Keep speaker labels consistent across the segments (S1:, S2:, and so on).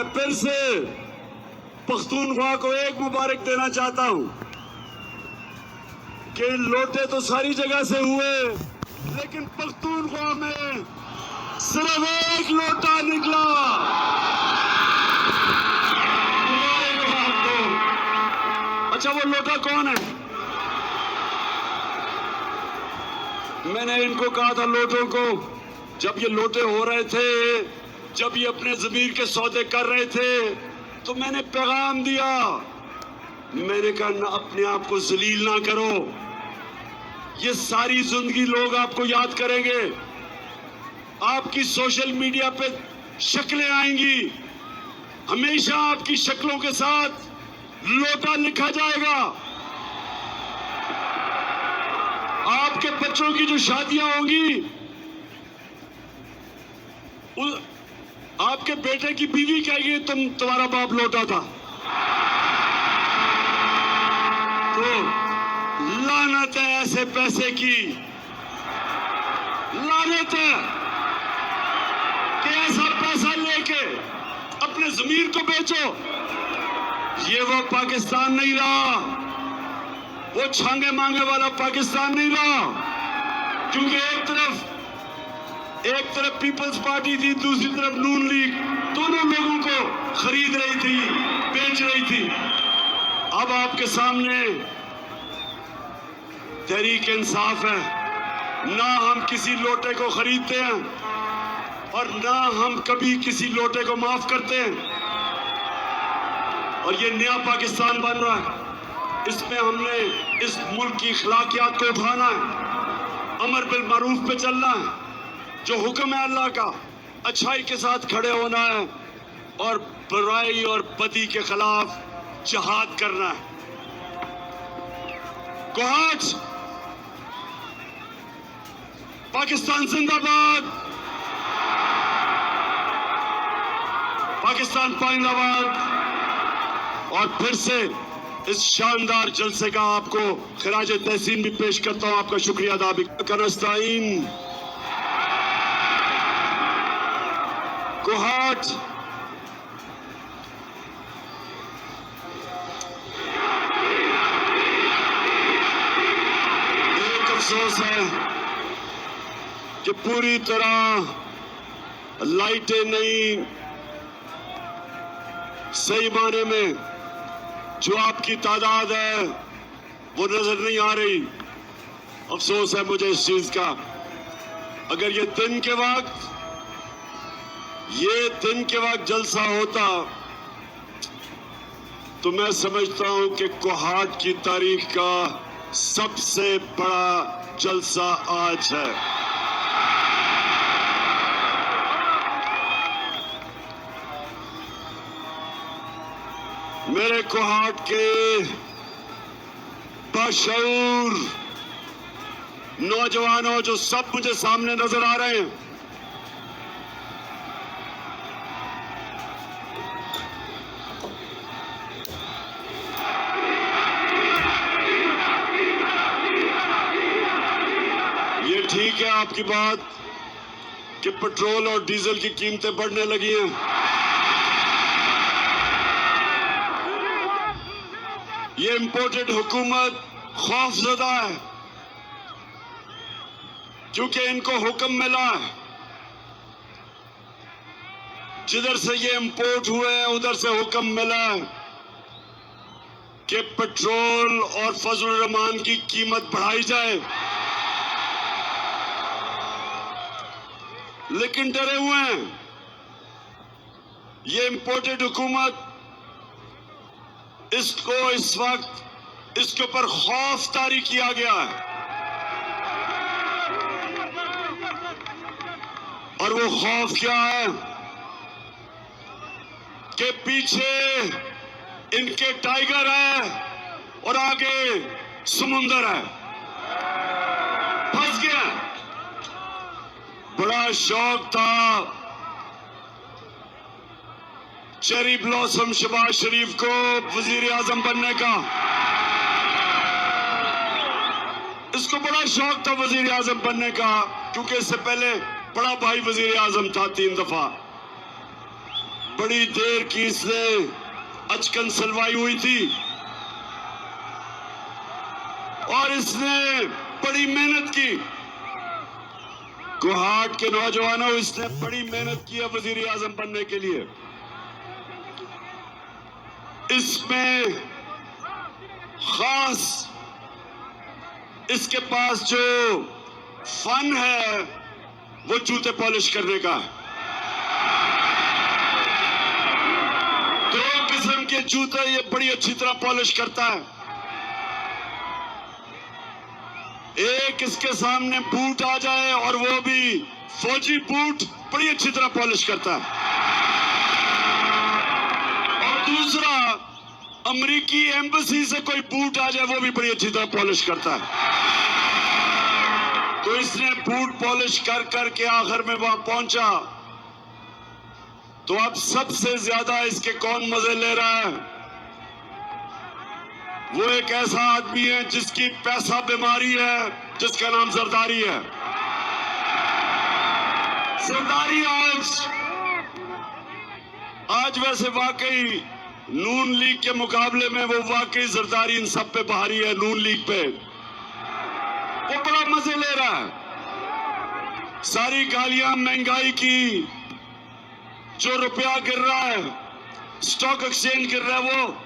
S1: मैं फिर से पख्तूनख्वा को एक मुबारक देना चाहता हूं कि लोटे तो सारी जगह से हुए, लेकिन पख्तूनख्वा में सिर्फ एक लोटा निकला। अच्छा, वो लोटा कौन है? मैंने इनको कहा था लोटों को, जब ये लोटे हो रहे थे, जब ये अपने ज़मीर के सौदे कर रहे थे, तो मैंने पैगाम दिया, मैंने कहा ना, अपने आप को जलील ना करो। ये सारी जिंदगी लोग आपको याद करेंगे, आपकी सोशल मीडिया पे शक्लें आएंगी, हमेशा आपकी शक्लों के साथ लोटा लिखा जाएगा। आपके बच्चों की जो शादियां होंगी, आपके बेटे की बीवी कहेगी तुम्हारा बाप लोटा था। तो लानत है ऐसे पैसे की, लानत है कि ऐसा पैसा लेके अपने ज़मीर को बेचो। ये वो पाकिस्तान नहीं रहा, वो छांगे मांगे वाला पाकिस्तान नहीं रहा, क्योंकि एक तरफ पीपल्स पार्टी थी, दूसरी तरफ नून लीग, दोनों लोगों को खरीद रही थी, बेच रही थी। अब आपके सामने तहरीक इंसाफ है, ना हम किसी लोटे को खरीदते हैं और ना हम कभी किसी लोटे को माफ करते हैं। और ये नया पाकिस्तान बन रहा है, इसमें हमने इस मुल्क की अखलाकियात को उठाना है, अमर बिल मारूफ पे चलना है, जो हुक्म है अल्लाह का, अच्छाई के साथ खड़े होना है और बुराई और बदी के खिलाफ जिहाद करना है। कोहाट, पाकिस्तान जिंदाबाद, पाकिस्तान पाइंदाबाद। और फिर से इस शानदार जलसे का आपको खिराज तहसीन भी पेश करता हूं, आपका शुक्रिया अदा भी करस्ताइन। कोहाट, एक अफसोस है कि पूरी तरह लाइटें नहीं, सही माने में जो आपकी तादाद है वो नजर नहीं आ रही। अफसोस है मुझे इस चीज का। अगर ये दिन के वक्त जलसा होता तो मैं समझता हूं कि कोहाट की तारीख का सबसे बड़ा जलसा आज है। मेरे कोहाट के बाशऊर नौजवानों जो सब मुझे सामने नजर आ रहे हैं, ये ठीक है आपकी बात कि पेट्रोल और डीजल की कीमतें बढ़ने लगी हैं। ये इंपोर्टेड हुकूमत खौफजदा है, क्योंकि इनको हुक्म मिला है, जिधर से ये इंपोर्ट हुए हैं उधर से हुक्म मिला है कि पेट्रोल और फजल रहमान की कीमत बढ़ाई जाए, लेकिन डरे हुए हैं। ये इंपोर्टेड हुकूमत इसको इस वक्त इसके ऊपर खौफ तारी किया गया है, और वो खौफ क्या है कि पीछे इनके टाइगर है और आगे समुंदर है, फंस गया। बड़ा शौक था चेरी ब्लॉसम शहबाज शरीफ को वजीर आजम बनने का, इसको बड़ा शौक था वजीर आजम बनने का, क्योंकि इससे पहले बड़ा भाई वजीर आजम था 3 दफा। बड़ी देर की इसने अचकन सलवाई हुई थी और इसने बड़ी मेहनत की। कोहाट के नौजवानों, इसने बड़ी मेहनत की है वजीर आजम बनने के लिए। इसमें खास इसके पास जो फन है वो जूते पॉलिश करने का है। दो किस्म के जूते ये बड़ी अच्छी तरह पॉलिश करता है। एक इसके सामने बूट आ जाए और वो भी फौजी बूट बड़ी अच्छी तरह पॉलिश करता है। और दूसरा, अमेरिकी एम्बेसी से कोई बूट आ जाए वो भी बड़ी अच्छी तरह पॉलिश करता है। तो इसने बूट पॉलिश कर करके आखिर में वहां पहुंचा। तो अब सबसे ज्यादा इसके कौन मजे ले रहा है? वो एक ऐसा आदमी है जिसकी पैसा बीमारी है, जिसका नाम जरदारी है। जरदारी आज वैसे वाकई नून लीग के मुकाबले में वो वाकई जरदारी इन सब पे भारी है। नून लीग पे वो बड़ा मजे ले रहा है। सारी गालियां महंगाई की, जो रुपया गिर रहा है, स्टॉक एक्सचेंज गिर रहा है, वो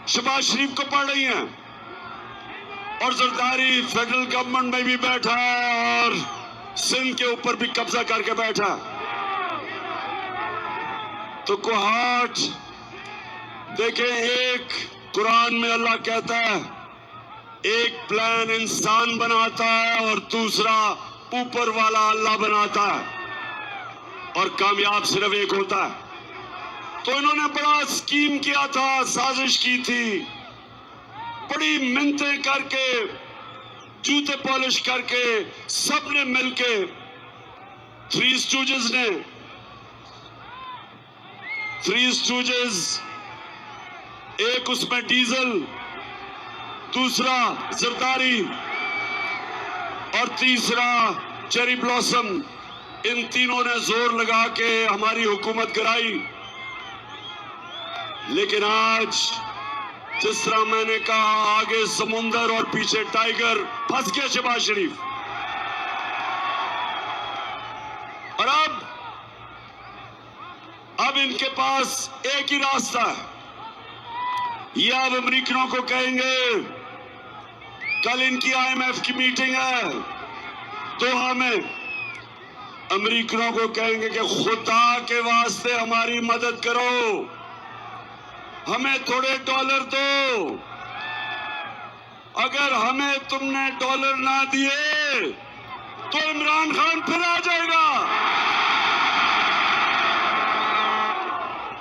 S1: शहबाज शरीफ को पड़ रही हैं। और जरदारी फेडरल गवर्नमेंट में भी बैठा है और सिंध के ऊपर भी कब्जा करके बैठा। तो कोहाट देखें, एक कुरान में अल्लाह कहता है एक प्लान इंसान बनाता है और दूसरा ऊपर वाला अल्लाह बनाता है और कामयाब सिर्फ एक होता है। तो इन्होंने बड़ा स्कीम किया था, साजिश की थी, बड़ी मिन्नतें करके, जूते पॉलिश करके, सबने मिलके, थ्री स्टूजेस, एक उसमें डीजल, दूसरा जरदारी और तीसरा चेरी ब्लॉसम, इन तीनों ने जोर लगा के हमारी हुकूमत गिराई। लेकिन आज जिस तरह मैंने कहा, आगे समुंदर और पीछे टाइगर, फंस गया शहबाज शरीफ। और अब इनके पास एक ही रास्ता है। ये अब अमेरिकनों को कहेंगे, कल इनकी IMF की मीटिंग है दोहा में, अमेरिकनों को कहेंगे कि खुदा के वास्ते हमारी मदद करो, हमें थोड़े डॉलर दो। अगर हमें तुमने डॉलर ना दिए तो इमरान खान फिर आ जाएगा।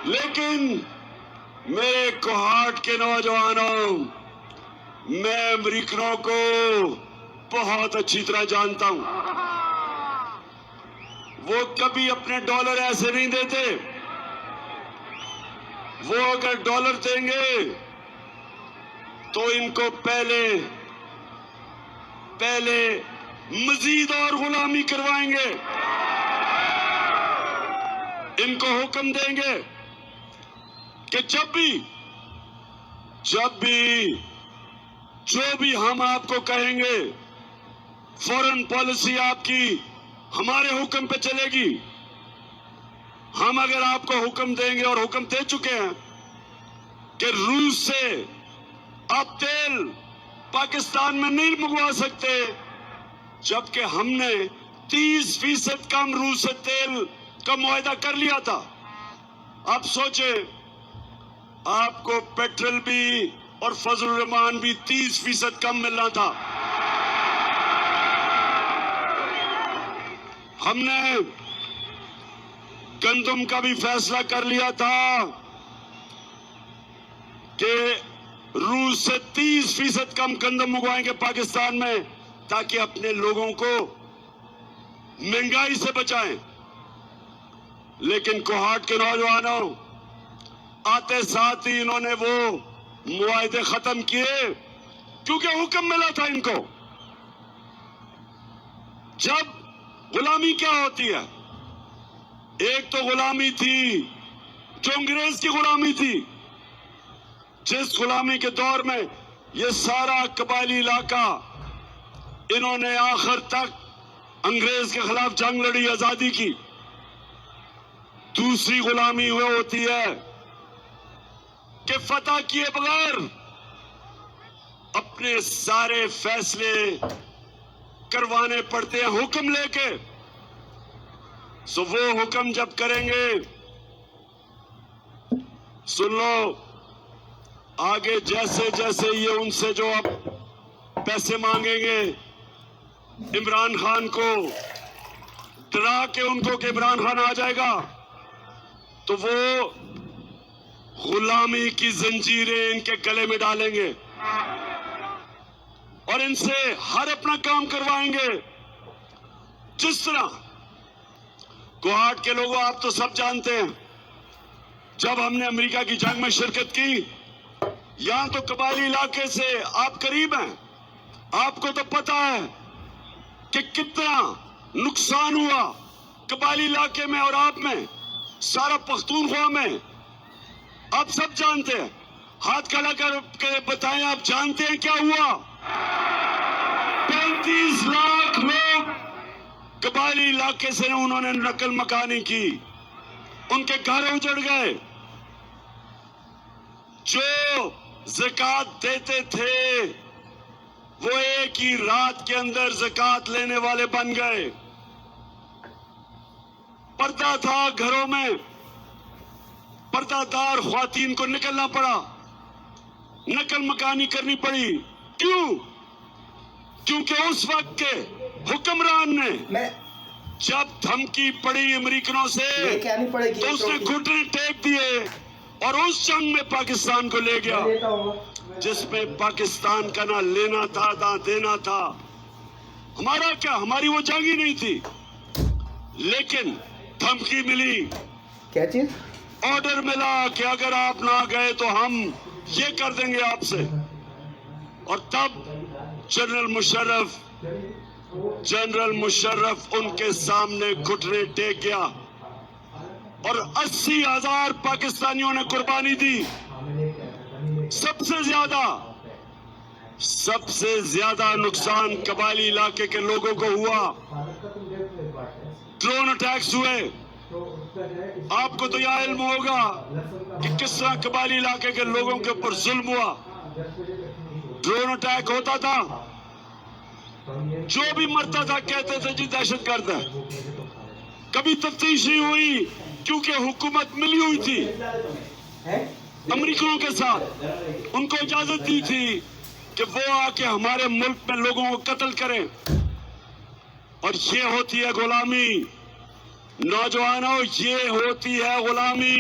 S1: लेकिन मेरे कोहाट के नौजवानों, मैं अमेरिकनों को बहुत अच्छी तरह जानता हूं। वो कभी अपने डॉलर ऐसे नहीं देते। वो अगर डॉलर देंगे तो इनको पहले मजीद और गुलामी करवाएंगे। इनको हुक्म देंगे कि जब भी जो भी हम आपको कहेंगे, फॉरेन पॉलिसी आपकी हमारे हुक्म पे चलेगी। हम अगर आपको हुक्म देंगे, और हुक्म दे चुके हैं, कि रूस से आप तेल पाकिस्तान में नहीं मंगवा सकते, जबकि हमने 30% कम रूस से तेल का मुआहदा कर लिया था। आप सोचे, आपको पेट्रोल भी और फजल रहमान भी 30% कम मिलना था। हमने गंदम का भी फैसला कर लिया था कि रूस से 30% कम गंदम मंगवाएंगे पाकिस्तान में, ताकि अपने लोगों को महंगाई से बचाएं। लेकिन कोहाट के नौजवानों, आते साथ ही इन्होंने वो मुआहदे खत्म किए, क्योंकि हुक्म मिला था इनको। जब गुलामी क्या होती है, एक तो गुलामी थी जो अंग्रेज की गुलामी थी, जिस गुलामी के दौर में ये सारा कबायली इलाका इन्होंने आखिर तक अंग्रेज के खिलाफ जंग लड़ी, आजादी की। दूसरी गुलामी वो होती है कि फतह किए बगैर अपने सारे फैसले करवाने पड़ते हैं हुक्म लेके। सो वो हुक्म जब करेंगे, सुन लो, आगे जैसे जैसे ये उनसे जो अब पैसे मांगेंगे इमरान खान को डरा के उनको कि इमरान खान आ जाएगा, तो वो गुलामी की जंजीरें इनके गले में डालेंगे और इनसे हर अपना काम करवाएंगे। जिस तरह गुवाहाट के लोगों, आप तो सब जानते हैं, जब हमने अमेरिका की जंग में शिरकत की, यहां तो कबायली इलाके से आप करीब हैं, आपको तो पता है कि कितना नुकसान हुआ कबायली इलाके में और आप में, सारा पख्तूनख्वा में। आप सब जानते हैं, हाथ खड़ा कर बताएं, आप जानते हैं क्या हुआ? 35 लाख लोग कबायली इलाके से उन्होंने नकल मकानी की, उनके घर उजड़ गए। जो ज़कात देते थे वो एक ही रात के अंदर ज़कात लेने वाले बन गए। पर्दा था घरों में, पर्दादार ख्वातीन को निकलना पड़ा, नकल मकानी करनी पड़ी। क्यों? क्योंकि उस वक्त के हुक्मरान ने जब धमकी पड़ी अमेरिकनों से तो उसने घुटने टेक दिए और उस जंग में पाकिस्तान को ले गया, जिसमें पाकिस्तान का ना लेना था ना देना था। हमारा क्या, हमारी वो जंग ही नहीं थी, लेकिन धमकी मिली,
S2: क्या चीज?
S1: ऑर्डर मिला कि अगर आप ना गए तो हम ये कर देंगे आपसे। और तब जनरल मुशर्रफ उनके सामने घुटने टेक गया और 80,000 पाकिस्तानियों ने कुर्बानी दी। सबसे ज्यादा नुकसान कबायली इलाके के लोगों को हुआ। ड्रोन अटैक्स हुए, आपको तो यह इल्म होगा कि किस तरह कबायली इलाके के लोगों के ऊपर जुल्म हुआ। ड्रोन अटैक होता था, जो भी मरता था कहते थे जी दहशतगर्द है। कभी तफ्तीश नहीं हुई क्योंकि हुकूमत मिली हुई थी अमेरिकनों के साथ, उनको इजाजत दी थी कि वो आके हमारे मुल्क में लोगों को कत्ल करें। और ये होती है गुलामी नौजवानों, ये होती है गुलामी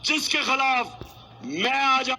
S1: जिसके खिलाफ मैं आज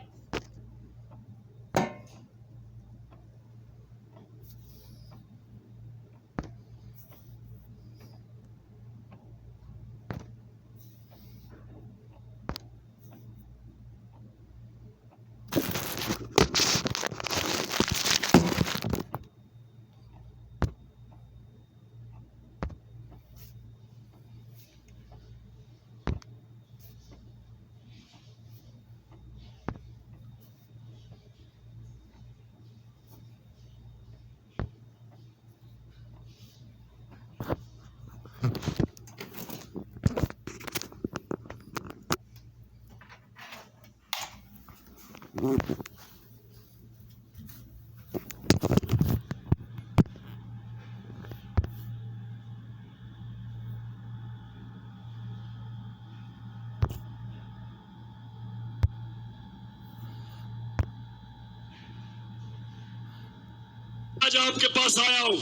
S1: आपके पास आया हूं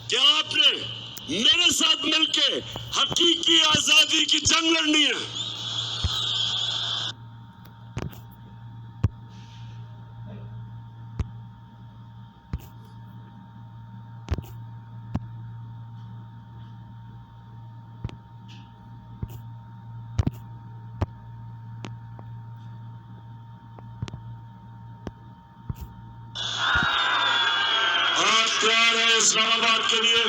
S1: कि आपने मेरे साथ मिलके हकीकी आजादी की जंग लड़नी है। तैयार है इस्लामाबाद के लिए?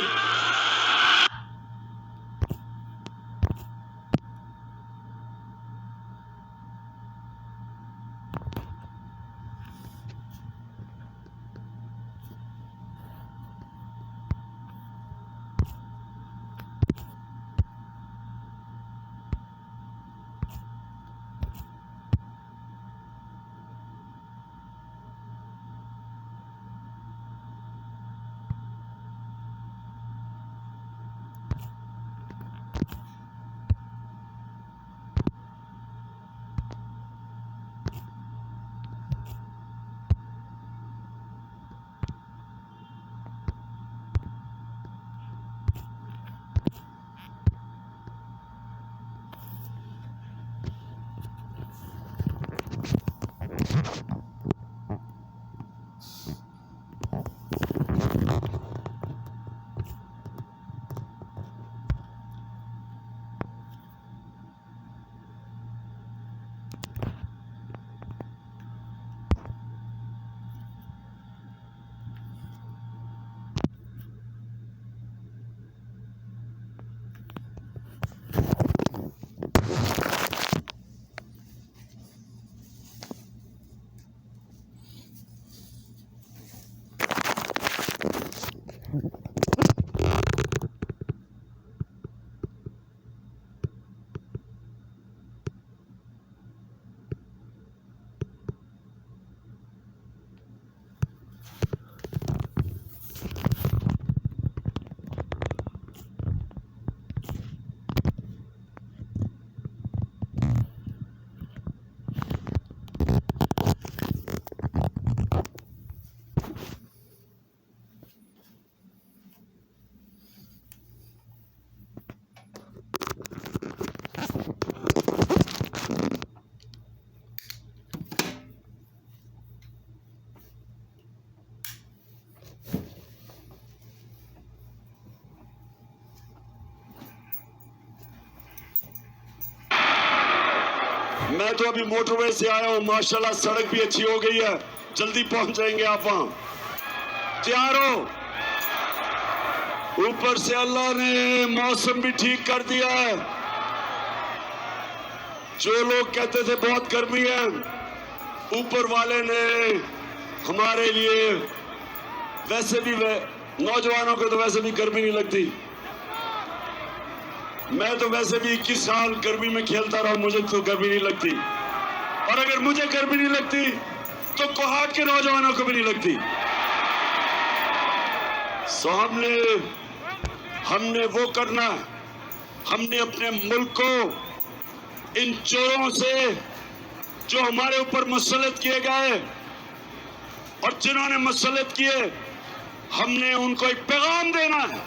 S1: मैं तो अभी मोटरवे से आया हूं, माशाल्लाह सड़क भी अच्छी हो गई है, जल्दी पहुंच जाएंगे आप वहां। तैयार हो? ऊपर से अल्लाह ने मौसम भी ठीक कर दिया है। जो लोग कहते थे बहुत गर्मी है, ऊपर वाले ने हमारे लिए, वैसे भी नौजवानों को तो वैसे भी गर्मी नहीं लगती। मैं तो वैसे भी 21 साल गर्मी में खेलता रहा, मुझे तो गर्मी नहीं लगती। और अगर मुझे गर्मी नहीं लगती तो कोहाट के नौजवानों को भी नहीं लगती। सो हमने वो करना है। हमने अपने मुल्क को इन चोरों से जो हमारे ऊपर मुसल्लत किए गए और जिन्होंने मुसल्लत किए, हमने उनको एक पैगाम देना है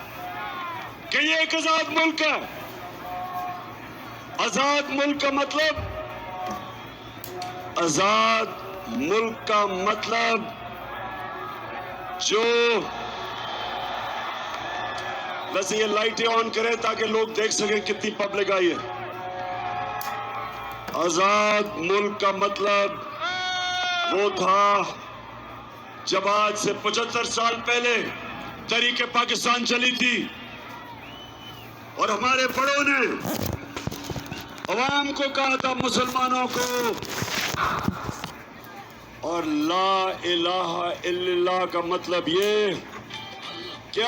S1: कि ये एक आजाद मुल्क है। आजाद मुल्क का मतलब, आजाद मुल्क का मतलब जो, वैसे ये लाइटें ऑन करें ताकि लोग देख सकें कितनी पब्लिक आई है। आजाद मुल्क का मतलब वो था जब आज से 75 साल पहले तहरीक पाकिस्तान चली थी और हमारे बड़ों ने अवाम को कहा था, मुसलमानों को, और ला इलाहा इल्लल्लाह का मतलब ये कि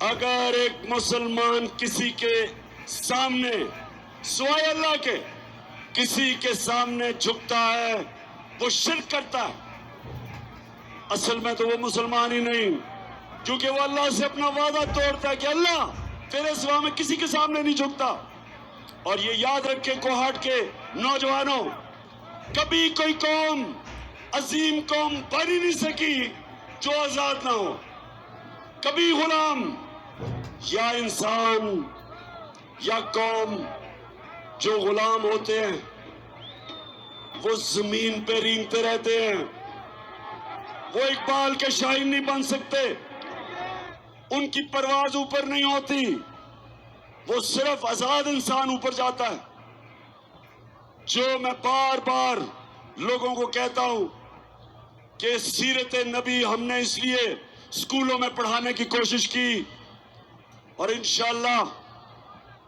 S1: अगर एक मुसलमान किसी के सामने, सिवाय अल्लाह के, किसी के सामने झुकता है, वो शिर्क करता है। असल में तो वो मुसलमान ही नहीं, क्योंकि वो अल्लाह से अपना वादा तोड़ता है कि अल्लाह तेरे सिवा में किसी के सामने नहीं झुकता। और ये याद रखे कोहाट के नौजवानों, कभी कोई कौम, अजीम कौम बन ही नहीं सकी जो आजाद ना हो। कभी गुलाम या इंसान या कौम जो गुलाम होते हैं वो जमीन पे रेंगते रहते हैं, वो इकबाल के शायर नहीं बन सकते, उनकी परवाज ऊपर नहीं होती, वो सिर्फ आजाद इंसान ऊपर जाता है। जो मैं बार बार लोगों को कहता हूं कि सीरत नबी हमने इसलिए स्कूलों में पढ़ाने की कोशिश की, और इंशाअल्लाह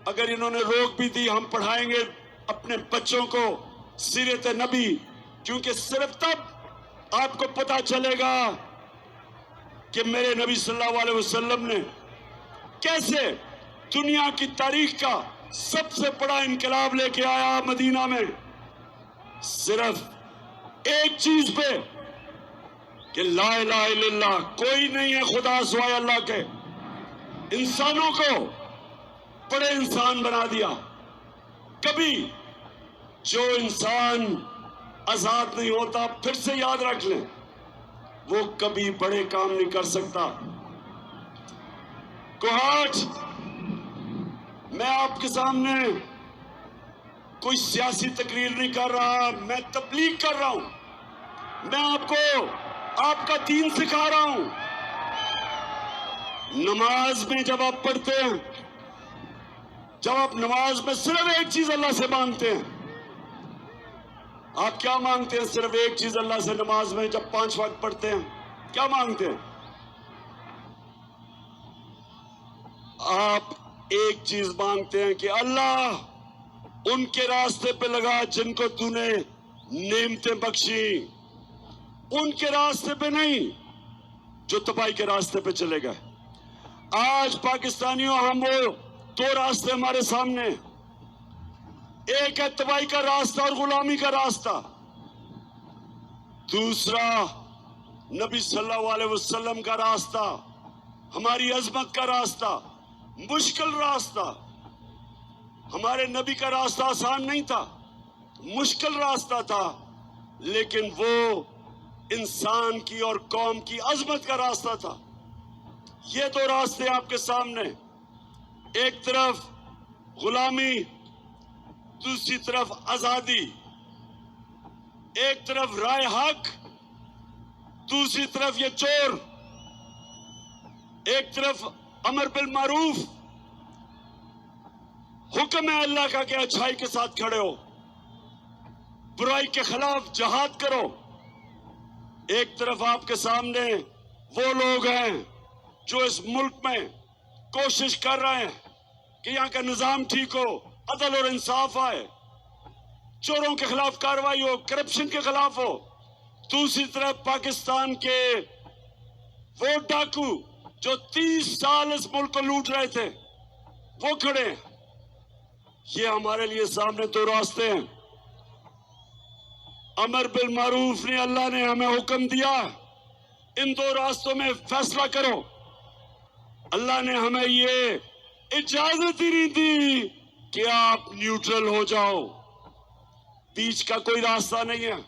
S1: अगर इन्होंने रोक भी दी, हम पढ़ाएंगे अपने बच्चों को सीरत नबी, क्योंकि सिर्फ तब आपको पता चलेगा कि मेरे नबी सल्लल्लाहु अलैहि वसल्लम ने कैसे दुनिया की तारीख का सबसे बड़ा इनकलाब लेके आया मदीना में, सिर्फ एक चीज पे कि ला इलाहा इल्लल्लाह, कोई नहीं है खुदा सिवाय अल्लाह के। इंसानों को बड़े इंसान बना दिया। कभी जो इंसान आजाद नहीं होता, फिर से याद रख लें, वो कभी बड़े काम नहीं कर सकता। कोहाट, मैं आपके सामने कोई सियासी तकरीर नहीं कर रहा, मैं तबलीग कर रहा हूं। मैं आपको आपका दीन सिखा रहा हूं। नमाज में जब आप पढ़ते हैं, जब आप नमाज में सिर्फ एक चीज अल्लाह से मांगते हैं, आप क्या मांगते हैं? सिर्फ एक चीज अल्लाह से नमाज में जब 5 वक्त पढ़ते हैं, क्या मांगते हैं? आप एक चीज मांगते हैं कि अल्लाह उनके रास्ते पे लगा जिनको तूने नेमतें बख्शी, उनके रास्ते पे नहीं जो तबाही के रास्ते पे चले गए। आज पाकिस्तानियों, हम वो 2 रास्ते हमारे सामने, एक है तबाही का रास्ता और गुलामी का रास्ता, दूसरा नबी सल्लल्लाहु अलैहि वसल्लम का रास्ता, हमारी अजमत का रास्ता, मुश्किल रास्ता। हमारे नबी का रास्ता आसान नहीं था, मुश्किल रास्ता था, लेकिन वो इंसान की और कौम की अजमत का रास्ता था। ये 2 रास्ते आपके सामने, एक तरफ गुलामी, दूसरी तरफ आजादी, एक तरफ राय हक, दूसरी तरफ ये चोर, एक तरफ अमर बिल मारूफ। हुक्म है अल्लाह का कि अच्छाई के साथ खड़े हो, बुराई के खिलाफ जहाद करो। एक तरफ आपके सामने वो लोग हैं जो इस मुल्क में कोशिश कर रहे हैं कि यहां का निजाम ठीक हो, अदल और इंसाफ आए, चोरों के खिलाफ कार्रवाई हो, करप्शन के खिलाफ हो। दूसरी तरफ पाकिस्तान के वो डाकू जो 30 साल इस मुल्क को लूट रहे थे, वो खड़े हैं। ये हमारे लिए सामने दो रास्ते हैं। अमर बिल मारूफ ने, अल्लाह ने हमें हुक्म दिया, इन दो रास्तों में फैसला करो। अल्लाह ने हमें ये इजाजत ही नहीं दी कि आप न्यूट्रल हो जाओ, बीच का कोई रास्ता नहीं है।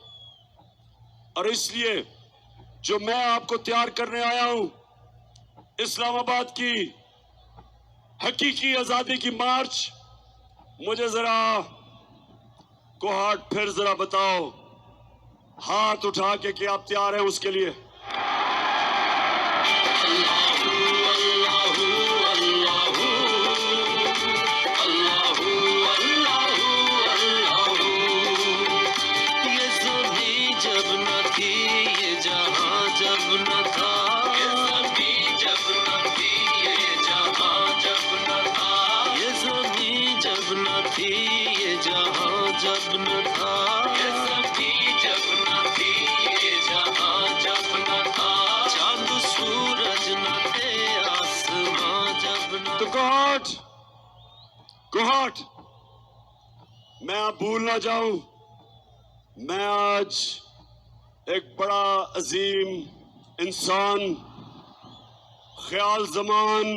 S1: और इसलिए जो मैं आपको तैयार करने आया हूं, इस्लामाबाद की हकीकी आजादी की मार्च, मुझे जरा कोहाट फिर जरा बताओ, हाथ उठा के कि आप तैयार हैं उसके लिए। कोहाट, मैं आप भूल ना जाऊं, मैं आज एक बड़ा अजीम इंसान, ख्याल जमान,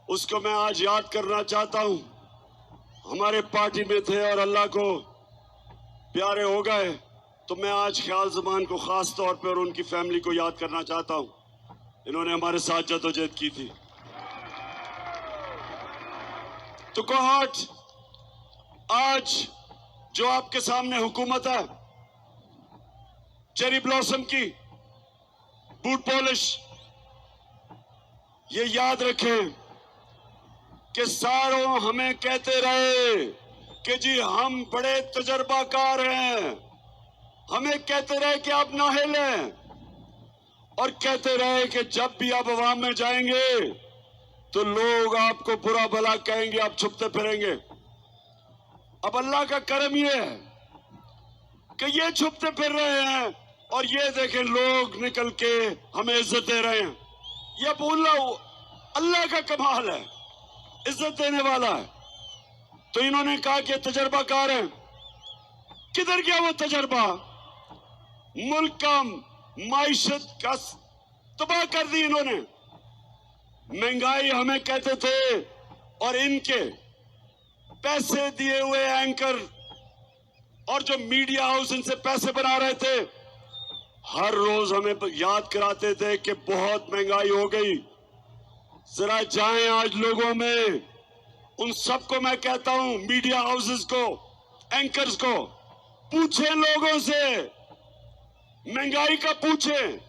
S1: उसको मैं आज याद करना चाहता हूं। हमारे पार्टी में थे और अल्लाह को प्यारे हो गए, तो मैं आज ख्याल जमान को खास तौर पर और उनकी फैमिली को याद करना चाहता हूं। इन्होंने हमारे साथ जदोजहद की थी। तो कोहाट, आज जो आपके सामने हुकूमत है, चेरी ब्लॉसम की, बूट पॉलिश, ये याद रखें कि सारों हमें कहते रहे कि जी हम बड़े तजर्बाकार हैं, हमें कहते रहे कि आप नाहिल हैं, और कहते रहे कि जब भी आप अवाम में जाएंगे तो लोग आपको बुरा भला कहेंगे, आप छुपते फिरेंगे। अब अल्लाह का करम ये है कि ये छुपते फिर रहे हैं और ये देखें लोग निकल के हमें इज्जत दे रहे हैं। ये अल्लाह का कमाल है, इज्जत देने वाला है। तो इन्होंने कहा कि तजर्बाकार हैं। किधर गया वो तजर्बा? मुल्क का माइशत का तबाह कर दी इन्होंने। महंगाई हमें कहते थे, और इनके पैसे दिए हुए एंकर और जो मीडिया हाउस इनसे पैसे बना रहे थे, हर रोज हमें याद कराते थे कि बहुत महंगाई हो गई। जरा जाएं आज लोगों में, उन सबको मैं कहता हूं, मीडिया हाउसेस को, एंकर्स को, पूछें लोगों से, महंगाई का पूछें,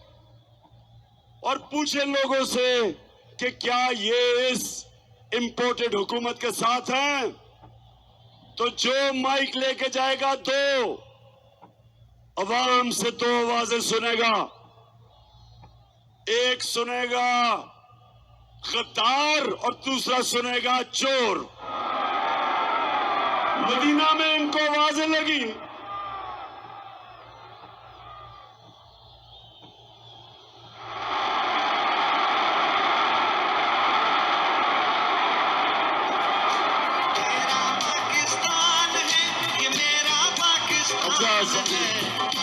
S1: और पूछें लोगों से कि क्या ये इस इंपोर्टेड हुकूमत के साथ हैं। तो जो माइक लेके जाएगा दो अवाम से दो आवाजें सुनेगा। एक सुनेगा गद्दार और दूसरा सुनेगा चोर। मदीना में इनको आवाजें लगी,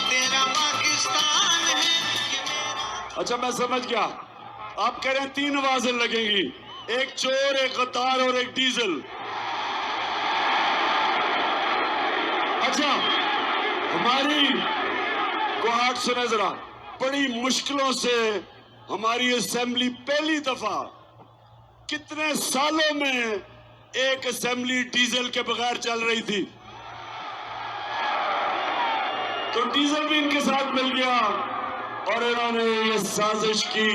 S2: तेरा पाकिस्तान है,
S1: अच्छा मैं समझ गया, आप कह रहे हैं 3 आवाजें लगेंगी, एक चोर, एक गद्दार और एक डीजल। अच्छा हमारी कोहाट सुने जरा, बड़ी मुश्किलों से हमारी असेंबली पहली दफा कितने सालों में एक असेंबली डीजल के बगैर चल रही थी, तो डीजल भी इनके साथ मिल गया और इन्होंने ये साजिश की।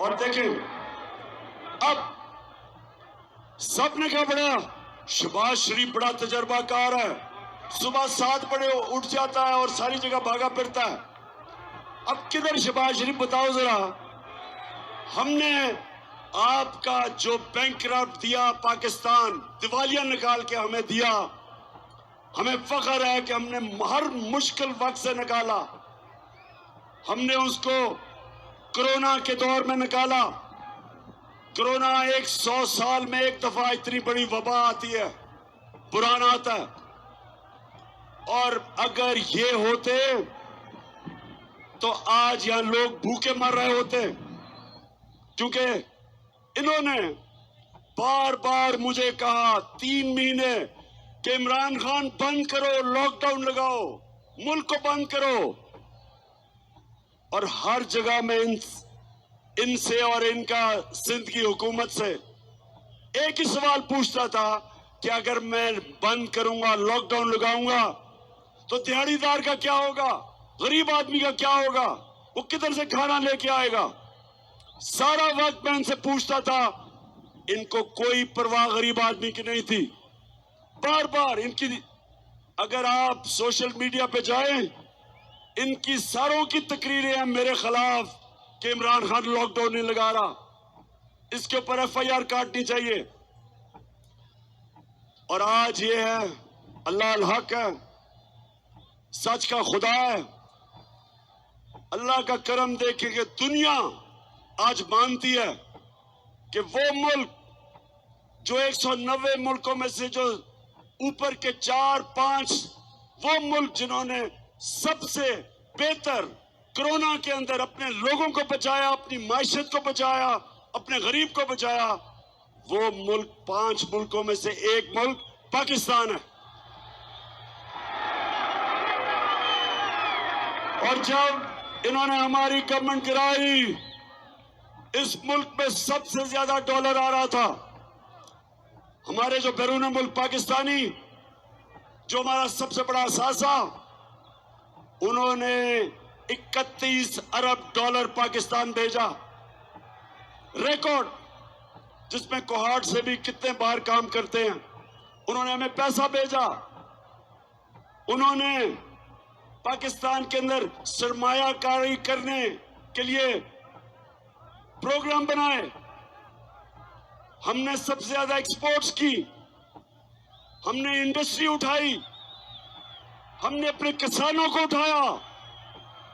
S1: और देखें अब सबने कहा बड़ा शहबाज शरीफ बड़ा तजर्बाकार है, सुबह 7 बजे उठ जाता है और सारी जगह भागा फिरता है। अब किधर शहबाज शरीफ बताओ जरा। हमने आपका जो बैंकरप्ट दिया पाकिस्तान, दिवालिया निकाल के हमें दिया, हमें फख्र है कि हमने हर मुश्किल वक्त से निकाला। हमने उसको कोरोना के दौर में निकाला। कोरोना 100 साल में एक दफा इतनी बड़ी वबा आती है, बुरान आता है। और अगर ये होते तो आज यहां लोग भूखे मर रहे होते, क्योंकि इन्होंने बार बार मुझे कहा 3 महीने कि इमरान खान बंद करो, लॉकडाउन लगाओ, मुल्क को बंद करो। और हर जगह में इनसे और इनका सिंध की हुकूमत से एक ही सवाल पूछता था कि अगर मैं बंद करूंगा, लॉकडाउन लगाऊंगा, तो दिहाड़ीदार का क्या होगा, गरीब आदमी का क्या होगा, वो किधर से खाना लेके आएगा। सारा वक्त मैं इनसे पूछता था, इनको कोई परवाह गरीब आदमी की नहीं थी। बार बार इनकी, अगर आप सोशल मीडिया पे जाएं, इनकी सारों की तकरीरें हैं मेरे खिलाफ कि इमरान खान लॉकडाउन नहीं लगा रहा, इसके ऊपर FIR काटनी चाहिए। और आज ये है, अल्लाह अल हक है, सच का खुदा है। अल्लाह का करम देखे कि दुनिया आज मानती है कि वो मुल्क जो 190 मुल्कों में से जो ऊपर के 4-5 वो मुल्क जिन्होंने सबसे बेहतर कोरोना के अंदर अपने लोगों को बचाया, अपनी मायशत को बचाया, अपने गरीब को बचाया, वो मुल्क 5 मुल्कों में से एक मुल्क पाकिस्तान है। और जब इन्होंने हमारी गवर्नमेंट गिराई, इस मुल्क में सबसे ज्यादा डॉलर आ रहा था। हमारे जो बैरून मुल्क पाकिस्तानी, जो हमारा सबसे बड़ा असासा, उन्होंने 31 अरब डॉलर पाकिस्तान भेजा, रिकॉर्ड, जिसमें कोहार्ट से भी कितने बार काम करते हैं। उन्होंने हमें पैसा भेजा। उन्होंने पाकिस्तान के अंदर सरमायाकारी करने के लिए प्रोग्राम बनाए। हमने सबसे ज्यादा एक्सपोर्ट्स की, हमने इंडस्ट्री उठाई, हमने अपने किसानों को उठाया,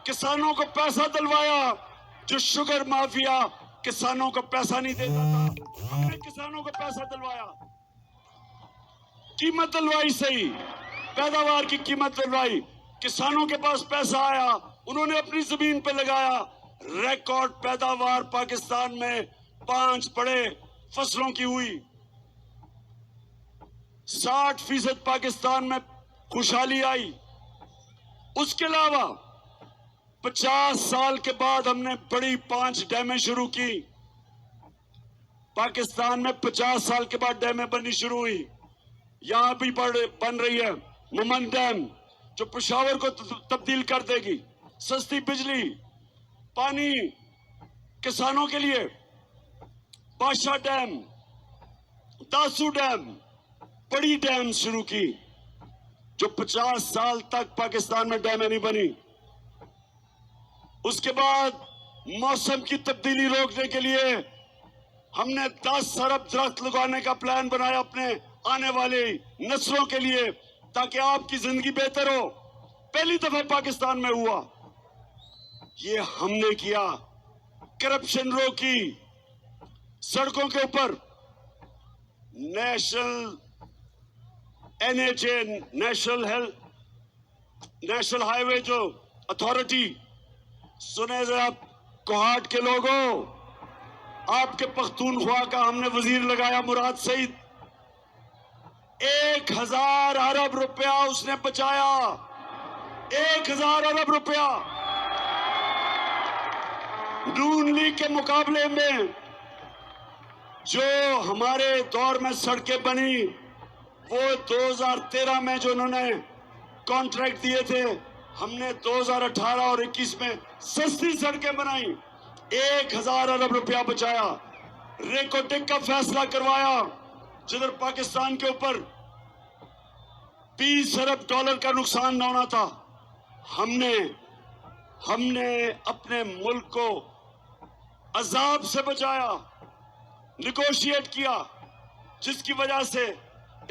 S1: किसानों को पैसा दिलवाया। जो शुगर माफिया किसानों को पैसा नहीं देता था, हमने किसानों को पैसा दिलवाया, कीमत दिलवाई, सही पैदावार की कीमत दिलवाई, किसानों के पास पैसा आया, उन्होंने अपनी जमीन पे लगाया। रिकॉर्ड पैदावार पाकिस्तान में 5 बड़े फसलों की हुई। 60% पाकिस्तान में खुशहाली आई। उसके अलावा 50 साल के बाद हमने बड़ी 5 डैमें शुरू की। पाकिस्तान में 50 साल के बाद डैमें बननी शुरू हुई। यहां भी बन रही है मुमन डैम, जो पेशावर को तब्दील कर देगी। सस्ती बिजली, पानी किसानों के लिए। बादशाह डैम, दासू डैम, बड़ी डैम शुरू की, जो 50 साल तक पाकिस्तान में डैमें नहीं बनी। उसके बाद मौसम की तब्दीली रोकने के लिए हमने 10 अरब दरख्त लगाने का प्लान बनाया अपने आने वाले नस्लों के लिए, ताकि आपकी जिंदगी बेहतर हो। पहली दफा पाकिस्तान में हुआ। ये हमने किया। करप्शन रोकी। सड़कों के ऊपर नेशनल NHA, नेशनल हाईवे जो अथॉरिटी, सुने जरा कोहाट के लोगों, आपके पख्तूनख्वा का हमने वजीर लगाया मुराद सईद। 1000 अरब रुपया उसने बचाया। 1000 अरब रुपया। नून लीग के मुकाबले में जो हमारे दौर में सड़कें बनी, वो 2013 में जो उन्होंने कॉन्ट्रैक्ट दिए थे, हमने 2018 और 21 में सस्ती सड़कें बनाई। 1000 अरब रुपया बचाया। रेकोटेक का फैसला करवाया। जिधर पाकिस्तान के ऊपर 20 अरब डॉलर का नुकसान न होना था, हमने अपने मुल्क को अजाब से बचाया, निगोशिएट किया, जिसकी वजह से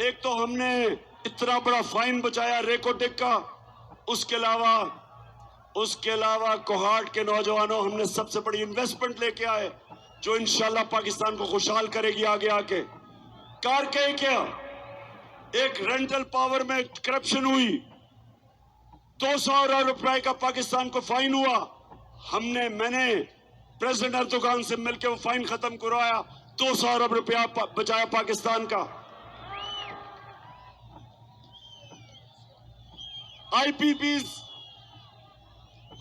S1: एक तो हमने इतना बड़ा फाइन बचाया रेकोटेक का, उसके अलावा कोहाट के नौजवानों हमने सबसे बड़ी इन्वेस्टमेंट लेके आए जो इंशाल्लाह पाकिस्तान को खुशहाल करेगी आगे आके। कारके क्या, एक रेंटल पावर में करप्शन हुई, 200 अरब रुपए का पाकिस्तान को फाइन हुआ, मैंने प्रेसिडेंट अर्दोगान से मिलकर वो फाइन खत्म करवाया, 200 अरब रुपया बचाया पाकिस्तान का। आईपीपीज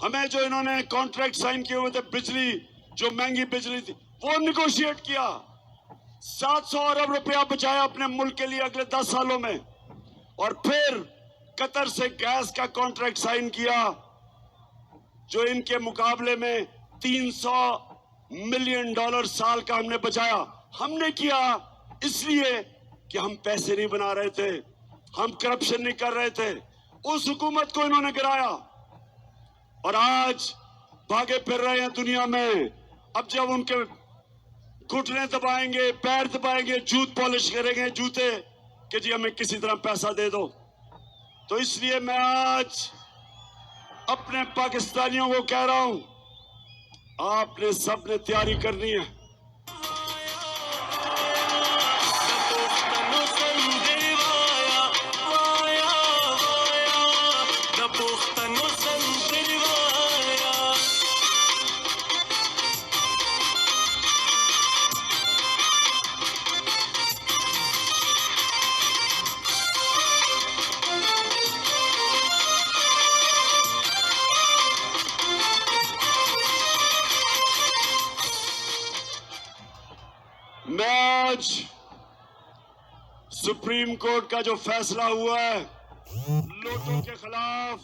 S1: हमें जो इन्होंने कॉन्ट्रैक्ट साइन किए हुए थे, बिजली जो महंगी बिजली थी वो निगोशिएट किया, 700 अरब रुपया बचाया अपने मुल्क के लिए अगले 10 सालों में। और फिर कतर से गैस का कॉन्ट्रैक्ट साइन किया जो इनके मुकाबले में 300 मिलियन डॉलर साल का हमने बचाया। हमने किया इसलिए कि हम पैसे नहीं बना रहे थे, हम करप्शन नहीं कर रहे थे। उस हुकूमत को इन्होंने गिराया और आज भागे फिर रहे हैं दुनिया में। अब जब उनके घुटने दबाएंगे, पैर दबाएंगे, जूत पॉलिश करेंगे जूते कि जी हमें किसी तरह पैसा दे दो। तो इसलिए मैं आज अपने पाकिस्तानियों को कह रहा हूं, आपने सबने तैयारी करनी है। मैं आज सुप्रीम कोर्ट का जो फैसला हुआ है लोटों के खिलाफ,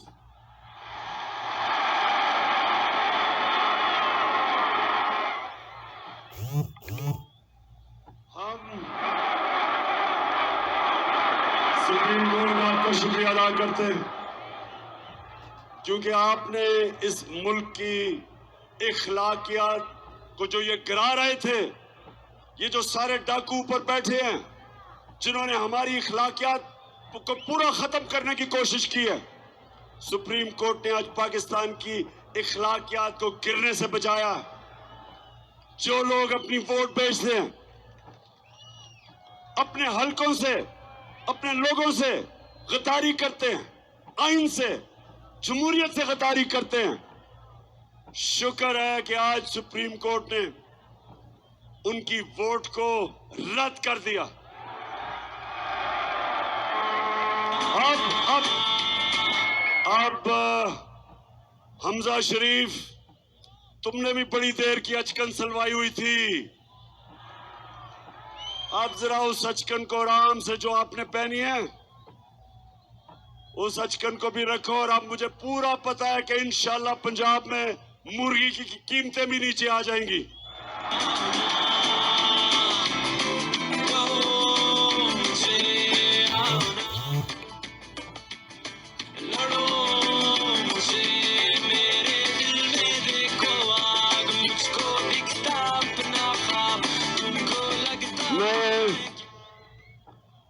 S1: हम सुप्रीम कोर्ट का आपका शुक्रिया अदा करते हैं क्योंकि आपने इस मुल्क की इखलाकियात को जो ये गिरा रहे थे, ये जो सारे डाकू ऊपर बैठे हैं जिन्होंने हमारी इखलाकियात को पूरा खत्म करने की कोशिश की है, सुप्रीम कोर्ट ने आज पाकिस्तान की इखलाकियात को गिरने से बचाया। जो लोग अपनी वोट बेचते हैं, अपने हलकों से, अपने लोगों से गद्दारी करते हैं, आइन से, जमहूरियत से गद्दारी करते हैं, शुक्र है कि आज सुप्रीम कोर्ट ने उनकी वोट को रद्द कर दिया। अब हमजा शरीफ, तुमने भी बड़ी देर की अचकन सलवाई हुई थी, अब जरा उस अचकन को आराम से जो आपने पहनी है उस अचकन को भी रखो। और अब मुझे पूरा पता है कि इंशाल्लाह पंजाब में मुर्गी की कीमतें भी नीचे आ जाएंगी।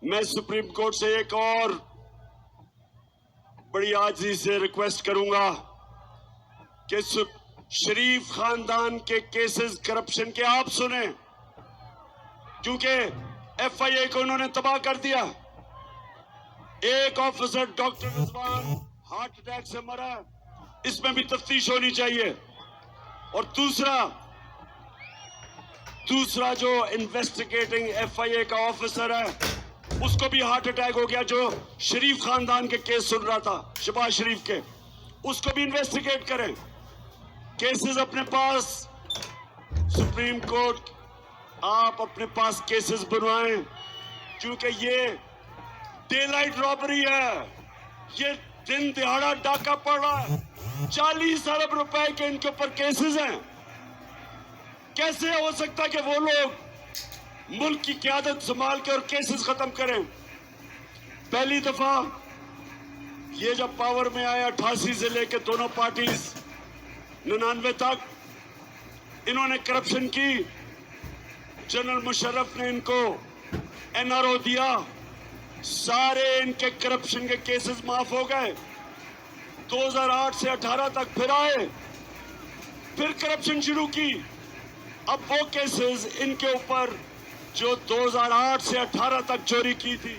S1: मैं सुप्रीम कोर्ट से एक और बड़ी आजिज़ी से रिक्वेस्ट करूंगा कि शरीफ खानदान के केसेस करप्शन के आप सुने, क्योंकि एफआईए को उन्होंने तबाह कर दिया। एक officer doctor Rizwan heart attack से मरा, इसमें भी तफ्तीश होनी चाहिए। और दूसरा जो इन्वेस्टिगेटिंग एफआईए का ऑफिसर है उसको भी हार्ट अटैक हो गया, जो शरीफ खानदान के केस सुन रहा था, शहबाज शरीफ के, उसको भी इन्वेस्टिगेट करें। केसेस अपने पास, सुप्रीम कोर्ट आप अपने पास केसेस बनवाएं, क्योंकि ये डे लाइट रॉबरी है, ये दिन दिहाड़ा डाका पड़ रहा है। 40 अरब रुपए के इनके ऊपर केसेस हैं। कैसे हो सकता है कि वो लोग मुल्क की क़यादत संभाल के और केसेस खत्म करें। पहली दफा ये जब पावर में आया 88 से लेकर दोनों पार्टीज 99 तक इन्होंने करप्शन की। जनरल मुशर्रफ ने इनको एनआरओ दिया, सारे इनके करप्शन के केसेस माफ हो गए। 2008 से 18 तक फिर आए, फिर करप्शन शुरू की। अब वो केसेस इनके ऊपर जो 2008 से 18 तक चोरी की थी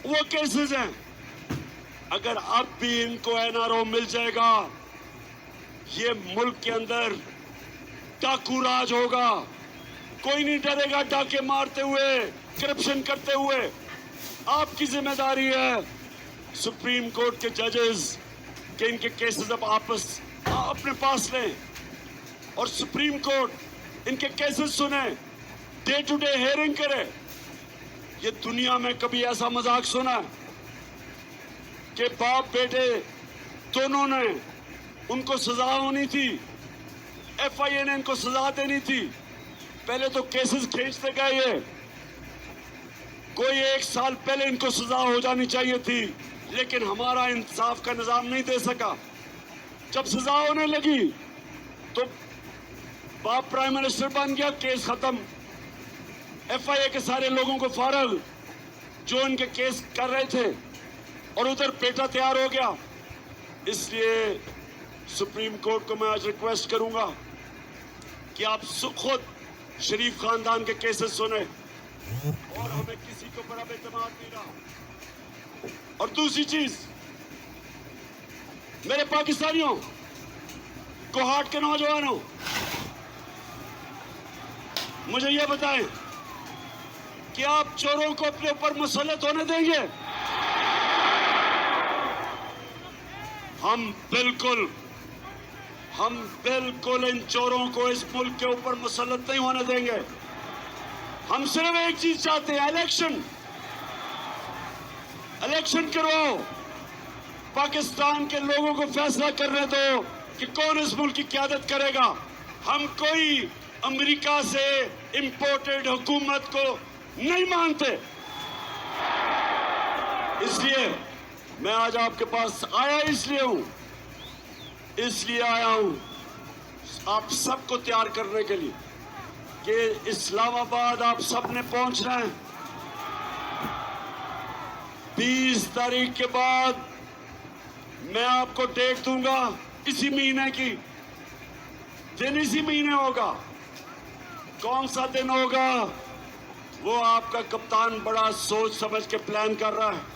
S1: वो केसेस हैं। अगर अब भी इनको एनआरओ मिल जाएगा, ये मुल्क के अंदर डाकू राज होगा। कोई नहीं डरेगा डाके मारते हुए, करप्शन करते हुए। आपकी जिम्मेदारी है सुप्रीम कोर्ट के जजेस के इनके केसेस अब आपस अपने पास लें और सुप्रीम कोर्ट इनके केसेस सुने, डे टू डे हेयरिंग करे। ये दुनिया में कभी ऐसा मजाक सुना है कि बाप बेटे दोनों ने उनको सजा होनी थी, एफआईए ने इनको सजा देनी थी। पहले तो केसेस खींचते गए, ये कोई 1 साल पहले इनको सजा हो जानी चाहिए थी, लेकिन हमारा इंसाफ का निजाम नहीं दे सका। जब सजा होने लगी तो बाप प्राइम मिनिस्टर बन गया, केस खत्म, एफआईए के सारे लोगों को फारग जो इनके केस कर रहे थे, और उधर बेटा तैयार हो गया। इसलिए सुप्रीम कोर्ट को मैं आज रिक्वेस्ट करूंगा कि आप खुद शरीफ खानदान के केसेस सुने और हमें किसी को बड़ा एतमाद नहीं रहा। और दूसरी चीज, मेरे पाकिस्तानियों, कोहाट के नौजवानों, मुझे यह बताएं कि आप चोरों को अपने ऊपर मुसल्लत होने देंगे? हम बिल्कुल इन चोरों को इस मुल्क के ऊपर मुसल्लत नहीं होने देंगे। हम सिर्फ एक चीज चाहते हैं, इलेक्शन करवाओ, पाकिस्तान के लोगों को फैसला करने दो कि कौन इस मुल्क की क़यादत करेगा। हम कोई अमेरिका से इंपोर्टेड हुकूमत को नहीं मानते। इसलिए मैं आज आपके पास आया, इसलिए आया हूं आप सबको तैयार करने के लिए कि इस्लामाबाद आप सबने पहुंचना है। 20 तारीख के बाद मैं आपको डेट दूंगा, इसी महीने की। दिन इसी महीने होगा। कौन सा दिन होगा वो आपका कप्तान बड़ा सोच समझ के प्लान कर रहा है।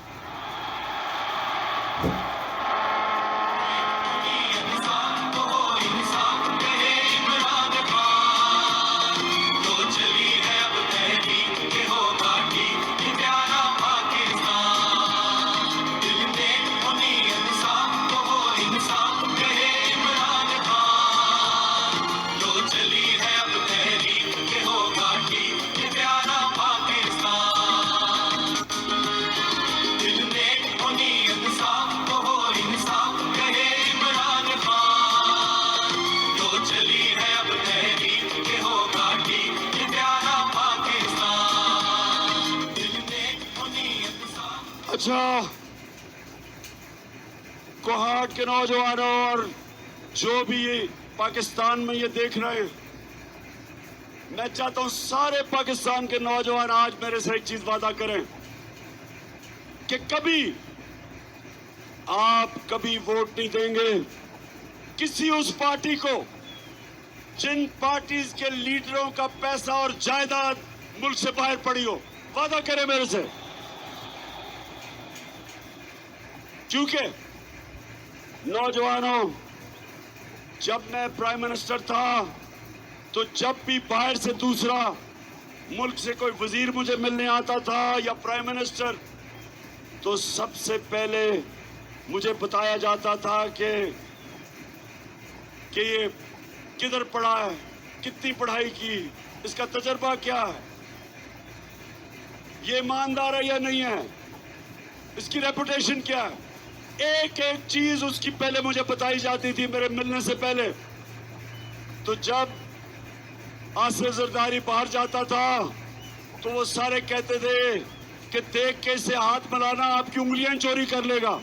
S1: अच्छा, कोहाट के नौजवानों और जो भी ये पाकिस्तान में ये देख रहे हैं, मैं चाहता हूं सारे पाकिस्तान के नौजवान आज मेरे से एक चीज वादा करें कि कभी वोट नहीं देंगे किसी उस पार्टी को जिन पार्टीज के लीडरों का पैसा और जायदाद मुल्क से बाहर पड़ी हो। वादा करें मेरे से, क्योंकि नौजवानों, जब मैं प्राइम मिनिस्टर था तो जब भी बाहर से दूसरा मुल्क से कोई वजीर मुझे मिलने आता था या प्राइम मिनिस्टर, तो सबसे पहले मुझे बताया जाता था कि ये किधर पढ़ा है, कितनी पढ़ाई की, इसका तजर्बा क्या है, ये ईमानदार है या नहीं है, इसकी रेपुटेशन क्या है। एक एक चीज उसकी पहले मुझे बताई जाती थी मेरे मिलने से पहले। तो जब आसिफ जरदारी बाहर जाता था तो वो सारे कहते थे कि देख के इसे हाथ मिलाना आपकी उंगलियां चोरी कर लेगा।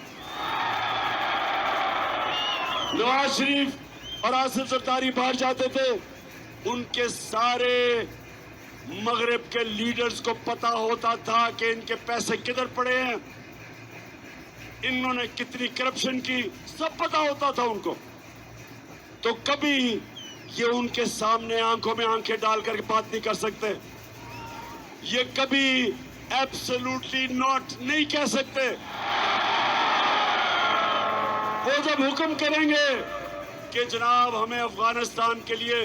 S1: नवाज शरीफ और आसिफ जरदारी बाहर जाते थे, उनके सारे मगरिब के लीडर्स को पता होता था कि इनके पैसे किधर पड़े हैं, इन्होंने कितनी करप्शन की, सब पता होता था उनको। तो कभी ये उनके सामने आंखों में आंखें डालकर बात नहीं कर सकते, ये कभी एब्सोल्युटली नॉट नहीं कह सकते। वो जब हुक्म करेंगे कि जनाब हमें अफगानिस्तान के लिए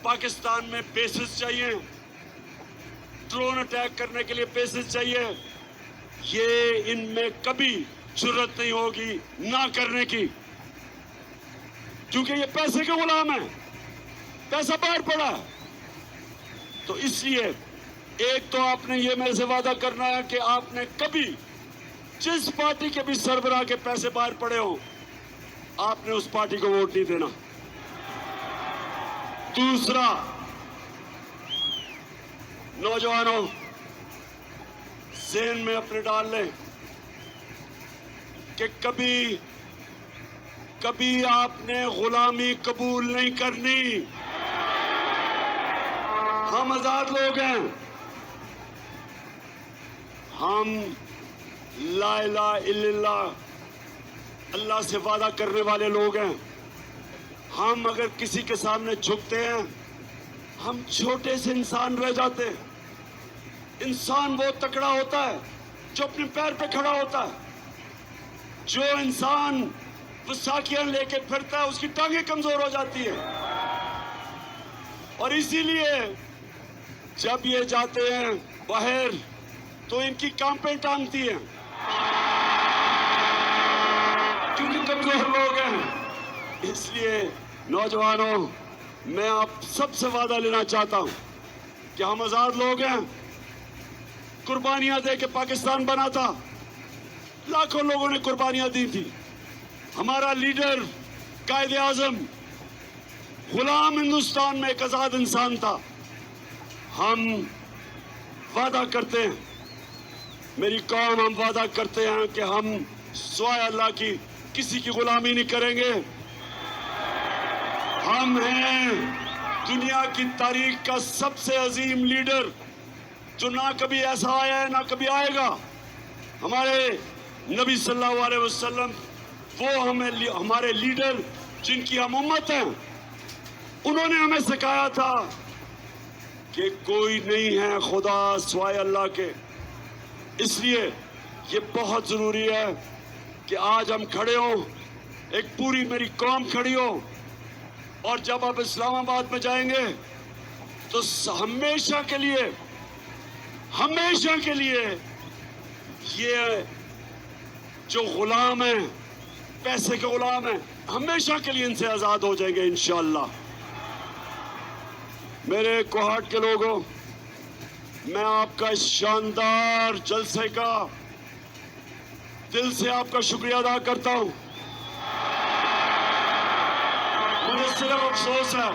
S1: पाकिस्तान में बेसिस चाहिए, ड्रोन अटैक करने के लिए बेसिस चाहिए, ये इनमें कभी जरूरत नहीं होगी ना करने की, क्योंकि ये पैसे के गुलाम है, पैसा बाहर पड़ा है। तो इसलिए एक तो आपने ये मेरे से वादा करना है कि आपने कभी जिस पार्टी के भी सरबराह के पैसे बाहर पड़े हो, आपने उस पार्टी को वोट नहीं देना। दूसरा, नौजवानों ज़हन में अपने डाल लें कि कभी कभी आपने गुलामी कबूल नहीं करनी। हम आजाद लोग हैं, हम ला इलाहा इल्लल्लाह अल्लाह से वादा करने वाले लोग हैं। हम अगर किसी के सामने झुकते हैं, हम छोटे से इंसान रह जाते हैं। इंसान वो तकड़ा होता है जो अपने पैर पे खड़ा होता है। जो इंसान वसाखियां लेके फिरता है, उसकी टांगें कमजोर हो जाती है। और इसीलिए जब ये जाते हैं बाहर तो इनकी कांपें टांगती हैं, क्योंकि कमजोर लोग हैं। इसलिए नौजवानों, मैं आप सबसे वादा लेना चाहता हूं कि हम आजाद लोग हैं। कुर्बानियां दे के पाकिस्तान बना था, लाखों लोगों ने कुर्बानियां दी थी। हमारा लीडर कायदे आजम गुलाम हिंदुस्तान में एक आजाद इंसान था। हम वादा करते हैं, मेरी कौम, हम वादा करते हैं कि हम सिवाय अल्लाह की किसी की गुलामी नहीं करेंगे। हम हैं दुनिया की तारीख का सबसे अजीम लीडर, जो ना कभी ऐसा आया है ना कभी आएगा। हमारे नबी सल्लल्लाहु अलैहि वसल्लम वो हमारे लीडर जिनकी हम उम्मत हैं, उन्होंने हमें सिखाया था कि कोई नहीं है खुदा सिवाय अल्लाह के। इसलिए ये बहुत जरूरी है कि आज हम खड़े हो, एक पूरी मेरी कौम खड़ी हो। और जब आप इस्लामाबाद में जाएंगे तो हमेशा के लिए ये जो गुलाम है, पैसे के गुलाम है, हमेशा के लिए इनसे आजाद हो जाएंगे इंशाअल्लाह। मेरे कोहाट के लोगों, मैं आपका इस शानदार जलसे का दिल से आपका शुक्रिया अदा करता हूं। मुझे सिर्फ अफसोस है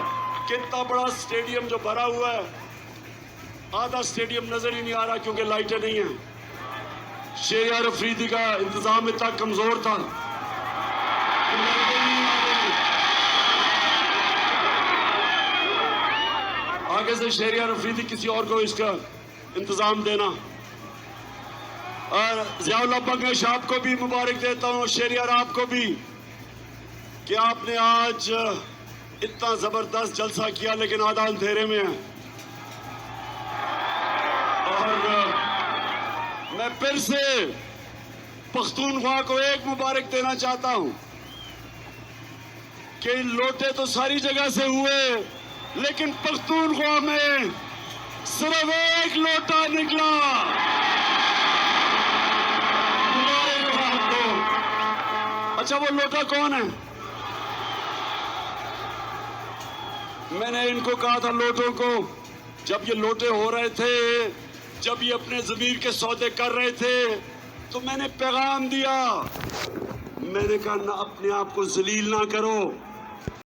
S1: कि इतना बड़ा स्टेडियम जो भरा हुआ है, आधा स्टेडियम नजर ही नहीं आ रहा क्योंकि लाइटें नहीं है। शेरियार अफरीदी का इंतजाम इतना कमजोर था, आगे से शेरियार अफरीदी किसी और को इसका इंतजाम देना। और ज़ियाउल हक बंगश आपको भी मुबारक देता हूँ, शेरियार आपको भी, कि आपने आज इतना जबरदस्त जलसा किया, लेकिन आधा अंधेरे में है। और मैं फिर से पख्तूनख्वा को एक मुबारक देना चाहता हूं कि लोटे तो सारी जगह से हुए, लेकिन पख्तूनख्वा में सिर्फ एक लोटा निकला। अच्छा, वो लोटा कौन है? मैंने इनको कहा था लोटों को, जब ये लोटे हो रहे थे, जब ये अपने ज़मीर के सौदे कर रहे थे, तो मैंने पैगाम दिया, मैंने कहा ना, अपने आप को जलील ना करो,